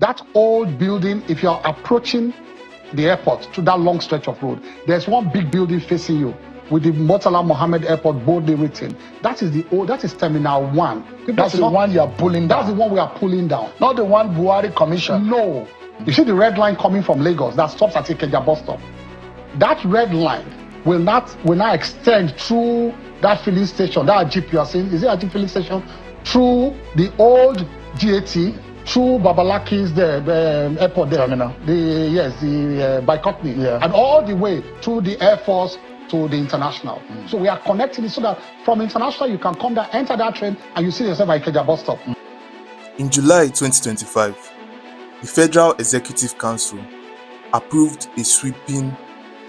That old building, if you're approaching the airport to that long stretch of road, there's one big building facing you with the Murtala Muhammed Airport boldly written. That is Terminal 1. That's the one you are pulling down. That's the one we are pulling down. Not the one Buhari commissioned. No. You see the red line coming from Lagos that stops at Ikeja bus stop. That red line will not extend through that filling station, that Jeep you are saying. Is it a Jeep filling station? Through the old GAT, through Babalaki's airport there. Terminal. By Cockney. Yeah. And all the way through the Air Force to the International. So we are connecting it so that from International you can come down, enter that train, and you see yourself at Ikeja bus stop. In July 2025, the Federal Executive Council approved a sweeping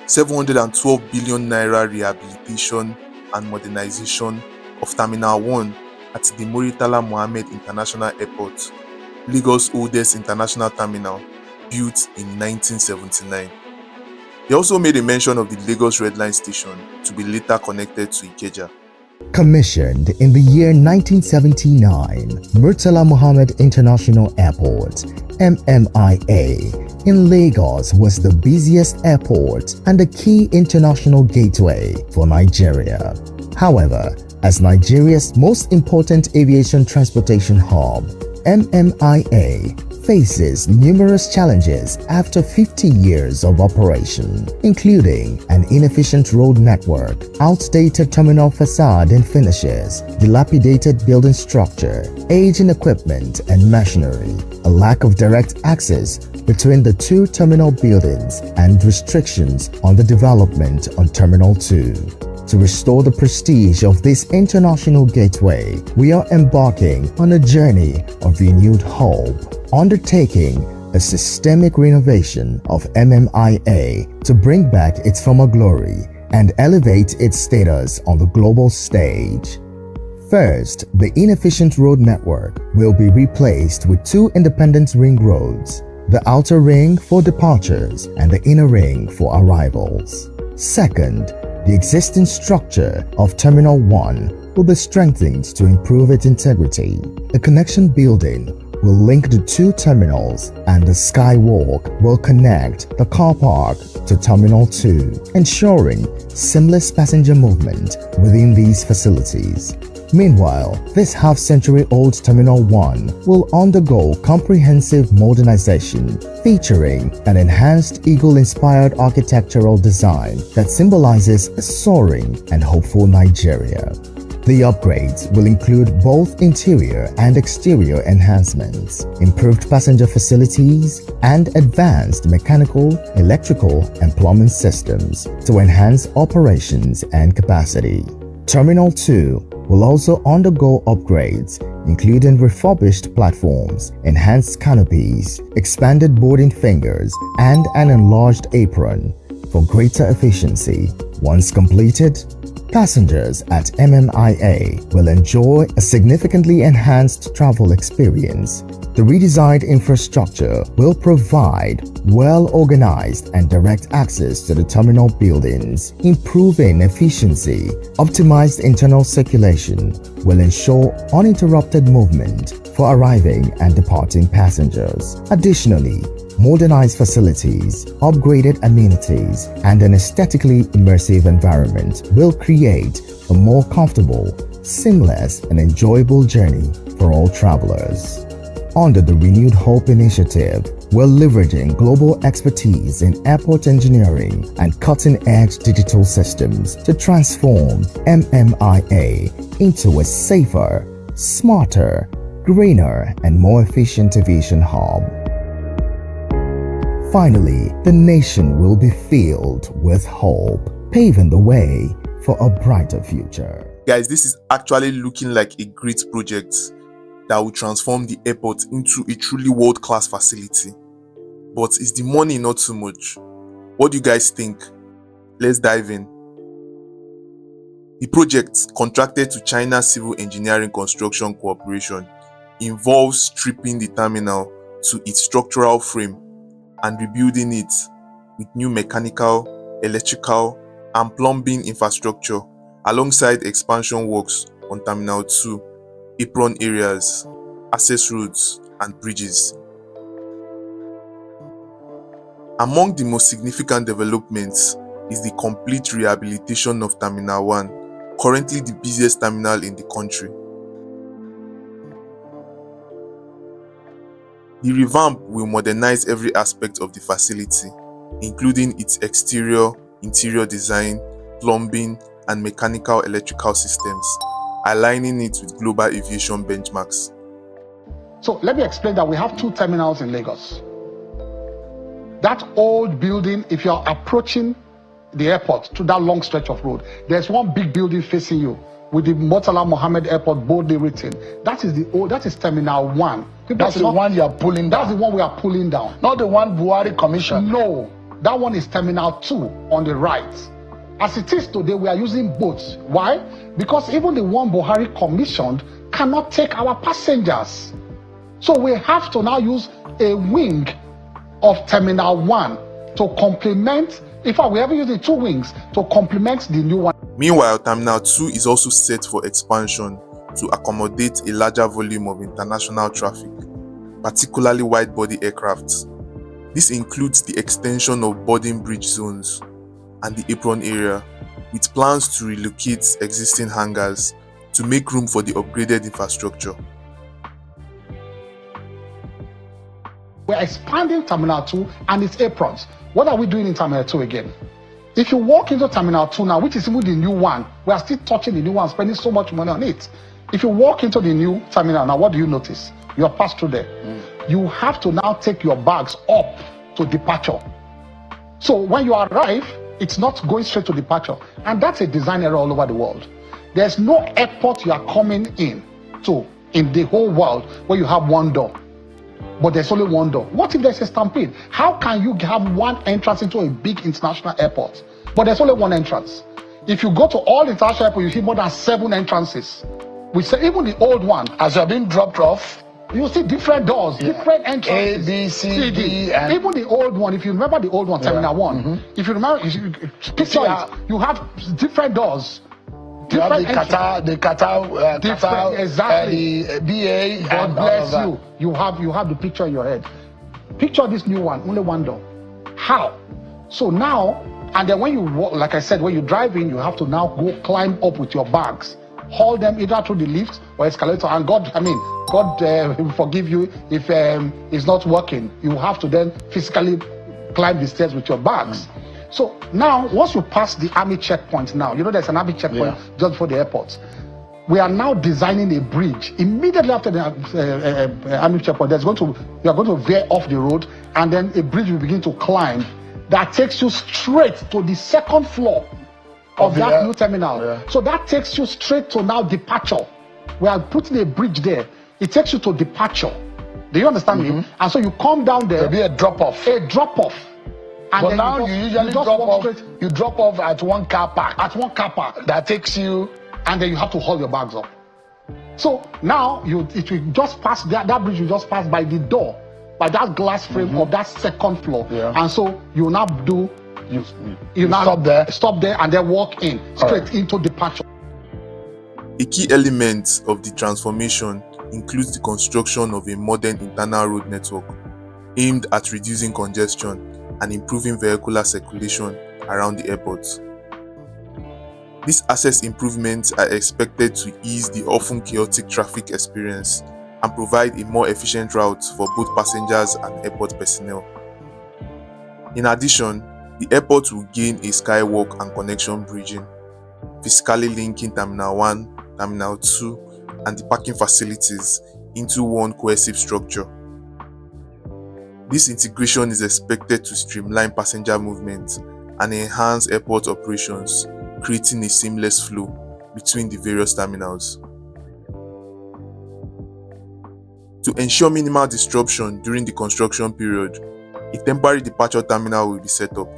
712 billion naira rehabilitation and modernization of Terminal 1 at the Murtala Muhammed International Airport, Lagos' oldest international terminal, built in 1979. They also made a mention of the Lagos Redline station to be later connected to Ikeja. Commissioned in the year 1979, Murtala Muhammed International Airport, MMIA, in Lagos was the busiest airport and a key international gateway for Nigeria. However, as Nigeria's most important aviation transportation hub, MMIA faces numerous challenges after 50 years of operation, including an inefficient road network, outdated terminal facade and finishes, dilapidated building structure, aging equipment and machinery, a lack of direct access between the two terminal buildings, and restrictions on the development on Terminal 2. To restore the prestige of this international gateway, we are embarking on a journey of renewed hope, undertaking a systemic renovation of MMIA to bring back its former glory and elevate its status on the global stage. First, the inefficient road network will be replaced with two independent ring roads, the outer ring for departures and the inner ring for arrivals. Second, the existing structure of Terminal 1 will be strengthened to improve its integrity. A connection building will link the two terminals, and the skywalk will connect the car park to Terminal 2, ensuring seamless passenger movement within these facilities. Meanwhile, this half-century-old Terminal 1 will undergo comprehensive modernization, featuring an enhanced eagle-inspired architectural design that symbolizes a soaring and hopeful Nigeria. The upgrades will include both interior and exterior enhancements, improved passenger facilities, and advanced mechanical, electrical, and plumbing systems to enhance operations and capacity. Terminal 2 will also undergo upgrades, including refurbished platforms, enhanced canopies, expanded boarding fingers, and an enlarged apron for greater efficiency. Once completed, passengers at MMIA will enjoy a significantly enhanced travel experience. The redesigned infrastructure will provide well-organized and direct access to the terminal buildings, improving efficiency. Optimized internal circulation will ensure uninterrupted movement for arriving and departing passengers. Additionally, modernized facilities, upgraded amenities, and an aesthetically immersive environment will create a more comfortable, seamless, and enjoyable journey for all travelers. Under the Renewed Hope initiative, we're leveraging global expertise in airport engineering and cutting-edge digital systems to transform MMIA into a safer, smarter, greener, and more efficient aviation hub. Finally, the nation will be filled with hope, paving the way for a brighter future. Guys, this is actually looking like a great project that will transform the airport into a truly world-class facility. But is the money not too much? What do you guys think? Let's dive in. The project, contracted to China Civil Engineering Construction Corporation, involves stripping the terminal to its structural frame and rebuilding it with new mechanical, electrical, and plumbing infrastructure alongside expansion works on Terminal 2, apron areas, access roads, and bridges. Among the most significant developments is the complete rehabilitation of Terminal 1, currently the busiest terminal in the country. The revamp will modernize every aspect of the facility, including its exterior, interior design, plumbing, and mechanical electrical systems, aligning it with global aviation benchmarks. So let me explain that we have two terminals in Lagos. That old building, if you're approaching the airport to that long stretch of road, there's one big building facing you with the Murtala Muhammed Airport boldly written. That is Terminal 1. That's the one you are pulling down. That's the one we are pulling down. Not the one Buhari commissioned. No, that one is Terminal 2 on the right. As it is today, we are using both. Why? Because even the one Buhari commissioned cannot take our passengers. So we have to now use a wing of Terminal 1 to complement. In fact, we are using two wings to complement the new one. Meanwhile, Terminal 2 is also set for expansion to accommodate a larger volume of international traffic, particularly wide-body aircrafts. This includes the extension of boarding bridge zones and the apron area, with plans to relocate existing hangars to make room for the upgraded infrastructure. We're expanding Terminal 2 and its aprons. What are we doing in Terminal 2 again? If you walk into Terminal 2 now, which is even the new one, we are still touching the new one, spending so much money on it. If you walk into the new terminal now, what do you notice? You are passed through there. You have to now take your bags up to departure. So when you arrive, it's not going straight to departure. And that's a design error all over the world. There's no airport you are coming in to in the whole world where you have one door. But there's only one door. What if there's a stampede? How can you have one entrance into a big international airport, but there's only one entrance? If you go to all international airports, you see more than 7 entrances. We say even the old one, As you're being dropped off, you see different doors, different entrances. A, B, C, D, and even the old one, if you remember the old one, Terminal 1, if you remember, picture it, you have different doors. you have the Different Qatar, exactly. the BA. God and bless all of you. You have the picture in your head. Picture this new one, only one door. How? So now, and then when you walk, like I said, when you drive in, you have to now go climb up with your bags, haul them either through the lift or escalator. And God will forgive you if it's not working. You have to then physically climb the stairs with your bags. So now, once you pass the army checkpoint now, you know there's an army checkpoint just before the airport. We are now designing a bridge. Immediately after the army checkpoint, you are going to veer off the road, and then a bridge will begin to climb that takes you straight to the second floor of that new terminal. So that takes you straight to now departure. We are putting a bridge there. It takes you to departure. Do you understand me? And so you come down there. There'll be a drop off. A drop off. And But then now you usually drop off. straight You drop off at one car park. at one car park, That takes you. and then you have to haul your bags up. So now it will just pass that bridge will just pass by the door, by that glass frame of that second floor. And so you now do you now stop there and then walk in straight into departure. A key element of the transformation includes the construction of a modern internal road network aimed at reducing congestion and improving vehicular circulation around the airport. These access improvements are expected to ease the often chaotic traffic experience and provide a more efficient route for both passengers and airport personnel. In addition, the airport will gain a skywalk and connection bridging, physically linking Terminal 1, Terminal 2, and the parking facilities into one cohesive structure. This integration is expected to streamline passenger movement and enhance airport operations, creating a seamless flow between the various terminals. To ensure minimal disruption during the construction period, a temporary departure terminal will be set up.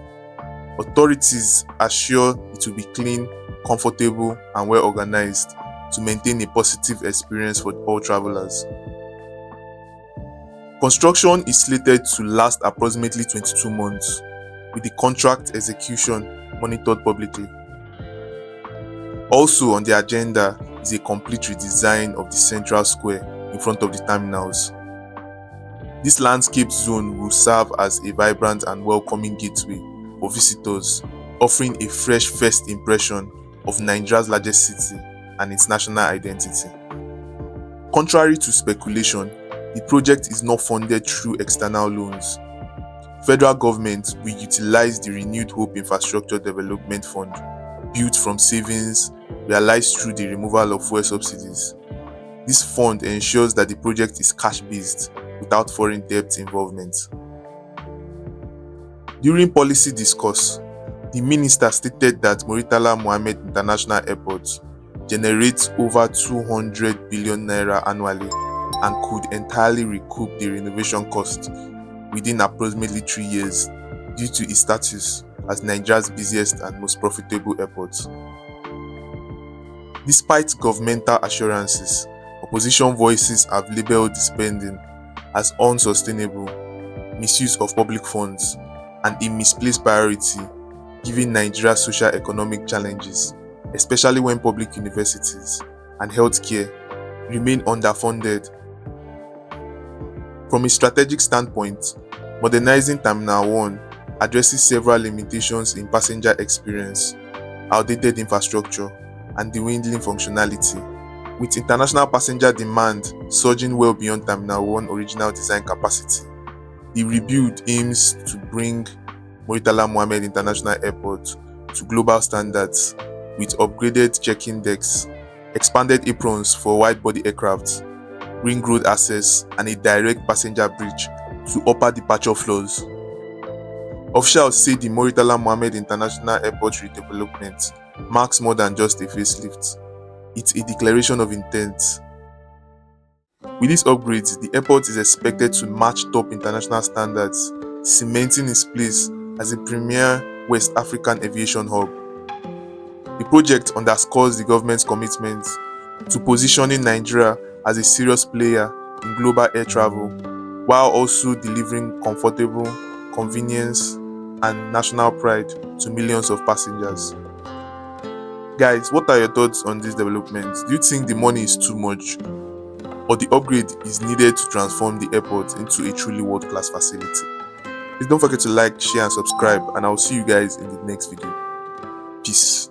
Authorities assure it will be clean, comfortable, and well organized to maintain a positive experience for all travelers. Construction is slated to last approximately 22 months, with the contract execution monitored publicly. Also on the agenda is a complete redesign of the central square in front of the terminals. This landscape zone will serve as a vibrant and welcoming gateway for visitors, offering a fresh first impression of Nigeria's largest city and its national identity. Contrary to speculation, the project is not funded through external loans. Federal government will utilize the Renewed Hope Infrastructure Development Fund, built from savings realized through the removal of fuel subsidies. This fund ensures that the project is cash-based without foreign debt involvement. During policy discourse, the minister stated that Murtala Muhammed International Airport generates over 200 billion naira annually and could entirely recoup the renovation cost within approximately 3 years due to its status as Nigeria's busiest and most profitable airport. Despite governmental assurances, opposition voices have labeled the spending as unsustainable, misuse of public funds, and a misplaced priority given Nigeria's socio-economic challenges, especially when public universities and healthcare remain underfunded. From a strategic standpoint, modernizing Terminal 1 addresses several limitations in passenger experience, outdated infrastructure, and dwindling functionality, with international passenger demand surging well beyond Terminal 1 original design capacity. The rebuild aims to bring Murtala Muhammed International Airport to global standards with upgraded check-in decks, expanded aprons for wide-body aircraft, ring road access, and a direct passenger bridge to upper departure floors. Officials say the Murtala Muhammed International Airport redevelopment marks more than just a facelift. It's a declaration of intent. With these upgrades, the airport is expected to match top international standards, cementing its place as a premier West African aviation hub. The project underscores the government's commitment to positioning Nigeria as a serious player in global air travel, while also delivering comfortable, convenience, and national pride to millions of passengers. Guys, what are your thoughts on this development? Do you think the money is too much, or the upgrade is needed to transform the airport into a truly world-class facility? Please don't forget to like, share, and subscribe, and I'll see you guys in the next video. Peace.